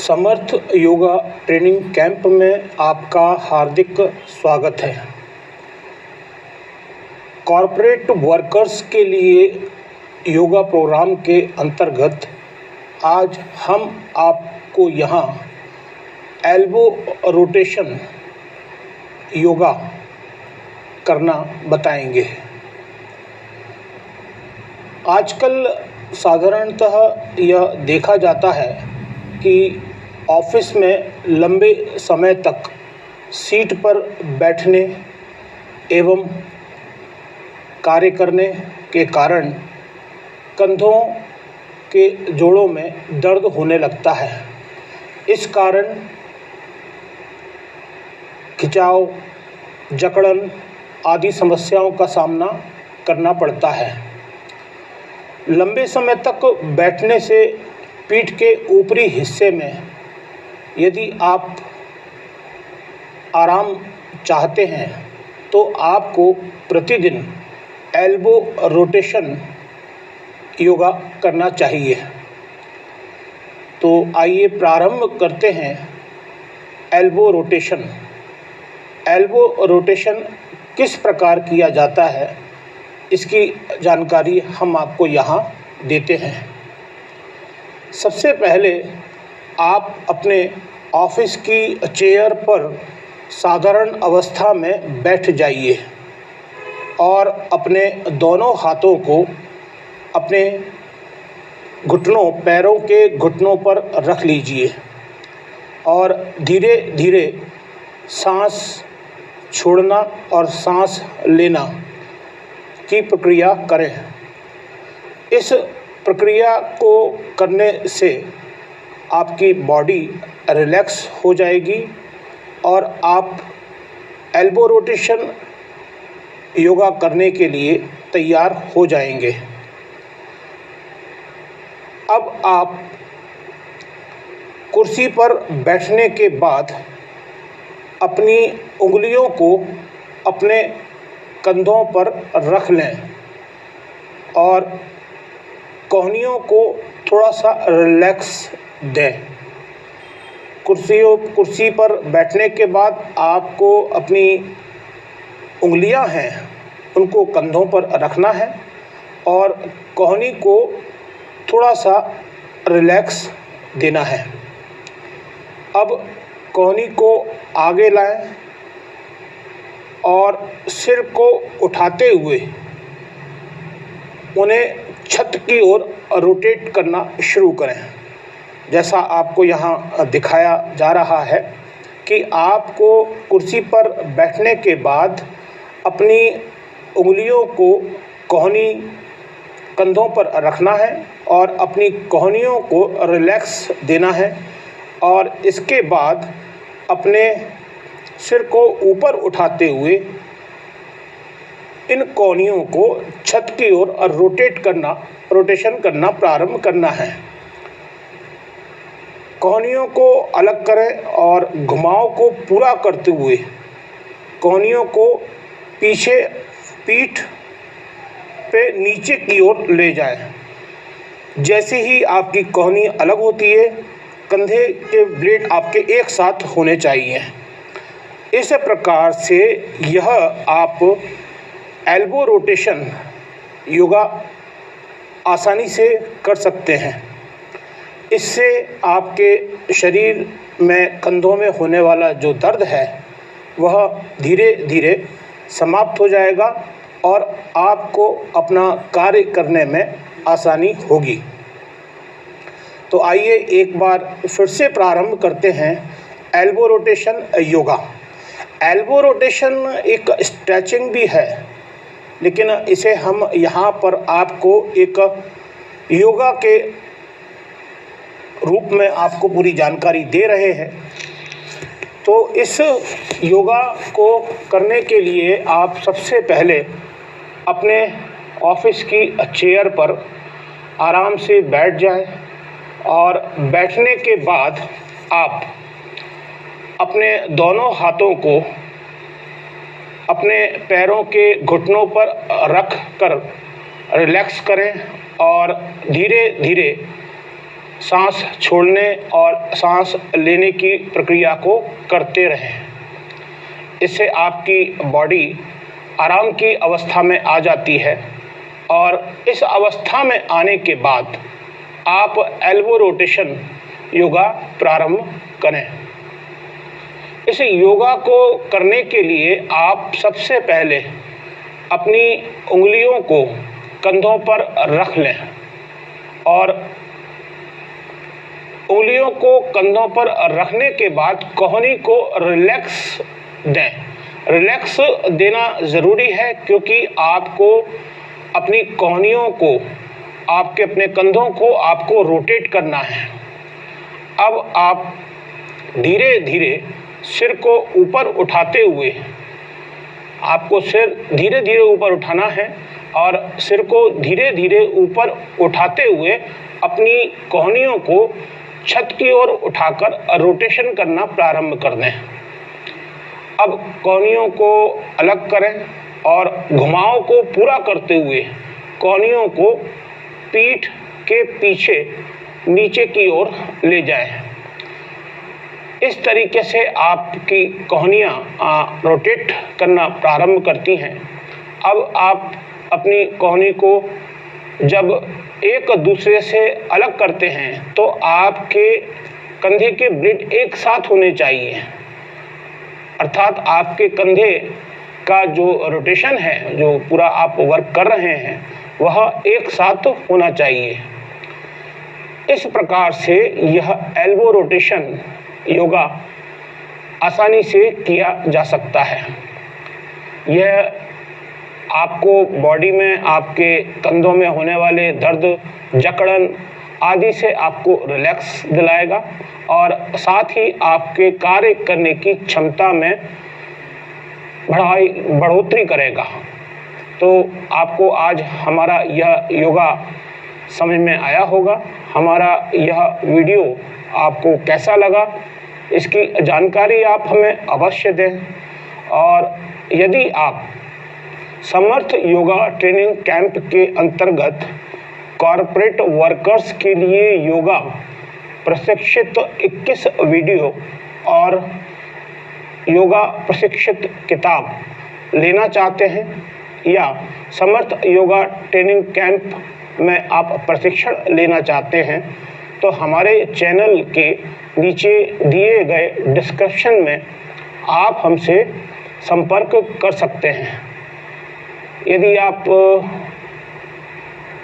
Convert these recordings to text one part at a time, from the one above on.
समर्थ yoga training camp में आपका हार्दिक स्वागत है। कॉरपोरेट वर्कर्स के लिए योगा प्रोग्राम के अंतर्गत आज हम आपको यहाँ एल्बो रोटेशन योगा करना बताएंगे। आजकल साधारणतः यह देखा जाता है कि ऑफिस में लंबे समय तक सीट पर बैठने एवं कार्य करने के कारण कंधों के जोड़ों में दर्द होने लगता है। इस कारण खिंचाव, जकड़न आदि समस्याओं का सामना करना पड़ता है। लंबे समय तक बैठने से पीठ के ऊपरी हिस्से में यदि आप आराम चाहते हैं तो आपको प्रतिदिन एल्बो रोटेशन योगा करना चाहिए। तो आइए प्रारंभ करते हैं एल्बो रोटेशन। एल्बो रोटेशन किस प्रकार किया जाता है, इसकी जानकारी हम आपको यहाँ देते हैं। सबसे पहले आप अपने ऑफिस की चेयर पर साधारण अवस्था में बैठ जाइए और अपने दोनों हाथों को अपने पैरों के घुटनों पर रख लीजिए और धीरे धीरे सांस छोड़ना और सांस लेना की प्रक्रिया करें। इस प्रक्रिया को करने से आपकी बॉडी रिलैक्स हो जाएगी और आप एल्बो रोटेशन योगा करने के लिए तैयार हो जाएंगे। अब आप कुर्सी पर बैठने के बाद अपनी उंगलियों को अपने कंधों पर रख लें और कोहनियों को थोड़ा सा रिलैक्स दें। कुर्सी पर बैठने के बाद आपको अपनी उंगलियां हैं उनको कंधों पर रखना है और कोहनी को थोड़ा सा रिलैक्स देना है। अब कोहनी को आगे लाएं और सिर को उठाते हुए उन्हें छत की ओर रोटेट करना शुरू करें। जैसा आपको यहाँ दिखाया जा रहा है कि आपको कुर्सी पर बैठने के बाद अपनी उंगलियों को कोहनी कंधों पर रखना है और अपनी कोहनियों को रिलैक्स देना है और इसके बाद अपने सिर को ऊपर उठाते हुए इन कोहनियों को छत की ओर रोटेशन करना प्रारंभ करना है। कोहनियों को अलग करें और घुमाव को पूरा करते हुए कोहनियों को पीछे पीठ पे नीचे की ओर ले जाएं। जैसे ही आपकी कोहनी अलग होती है, कंधे के ब्लेड आपके एक साथ होने चाहिए। इस प्रकार से यह आप एल्बो रोटेशन योगा आसानी से कर सकते हैं। इससे आपके शरीर में कंधों में होने वाला जो दर्द है वह धीरे धीरे समाप्त हो जाएगा और आपको अपना कार्य करने में आसानी होगी। तो आइए एक बार फिर से प्रारंभ करते हैं elbow rotation yoga. Elbow rotation एक स्ट्रेचिंग भी है, लेकिन इसे हम यहाँ पर आपको एक योगा के रूप में आपको पूरी जानकारी दे रहे हैं। तो इस योगा को करने के लिए आप सबसे पहले अपने ऑफिस की चेयर पर आराम से बैठ जाएं और बैठने के बाद आप अपने दोनों हाथों को अपने पैरों के घुटनों पर रख कर रिलैक्स करें और धीरे धीरे सांस छोड़ने और सांस लेने की प्रक्रिया को करते रहें। इससे आपकी बॉडी आराम की अवस्था में आ जाती है और इस अवस्था में आने के बाद आप एल्बो रोटेशन योगा प्रारंभ करें। इस योगा को करने के लिए आप सबसे पहले अपनी उंगलियों को कंधों पर रख लें और उंगलियों को कंधों पर रखने के बाद कोहनी को रिलैक्स दें। रिलैक्स देना ज़रूरी है क्योंकि आपको अपनी कोहनियों को, आपके अपने कंधों को आपको रोटेट करना है। अब आप धीरे धीरे सिर को ऊपर उठाते हुए, आपको सिर धीरे धीरे ऊपर उठाना है और सिर को धीरे धीरे ऊपर उठाते हुए अपनी कोहनियों को छत की ओर उठाकर रोटेशन करना प्रारंभ कर दें। अब कोहनियों को अलग करें और घुमाव को पूरा करते हुए कोहनियों को पीठ के पीछे नीचे की ओर ले जाएं। इस तरीके से आपकी कोहनियाँ रोटेट करना प्रारंभ करती हैं। अब आप अपनी कोहनी को जब एक दूसरे से अलग करते हैं तो आपके कंधे के ब्लेड एक साथ होने चाहिए, अर्थात आपके कंधे का जो रोटेशन है, जो पूरा आप वर्क कर रहे हैं, वह एक साथ होना चाहिए। इस प्रकार से यह एल्बो रोटेशन योगा आसानी से किया जा सकता है। यह आपको बॉडी में, आपके कंधों में होने वाले दर्द, जकड़न आदि से आपको रिलैक्स दिलाएगा और साथ ही आपके कार्य करने की क्षमता में बढ़ोतरी करेगा। तो आपको आज हमारा यह योगा समझ में आया होगा। हमारा यह वीडियो आपको कैसा लगा, इसकी जानकारी आप हमें अवश्य दें। और यदि आप समर्थ योगा ट्रेनिंग कैंप के अंतर्गत कॉरपोरेट वर्कर्स के लिए योगा प्रशिक्षित 21 वीडियो और योगा प्रशिक्षित किताब लेना चाहते हैं या समर्थ योगा ट्रेनिंग कैंप में आप प्रशिक्षण लेना चाहते हैं, तो हमारे चैनल के नीचे दिए गए डिस्क्रिप्शन में आप हमसे संपर्क कर सकते हैं। यदि आप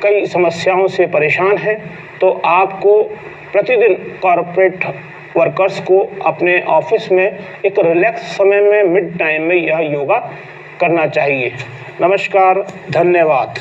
कई समस्याओं से परेशान हैं तो आपको प्रतिदिन कॉर्पोरेट वर्कर्स को अपने ऑफिस में एक रिलैक्स समय में मिड टाइम में यह योगा करना चाहिए। नमस्कार, धन्यवाद।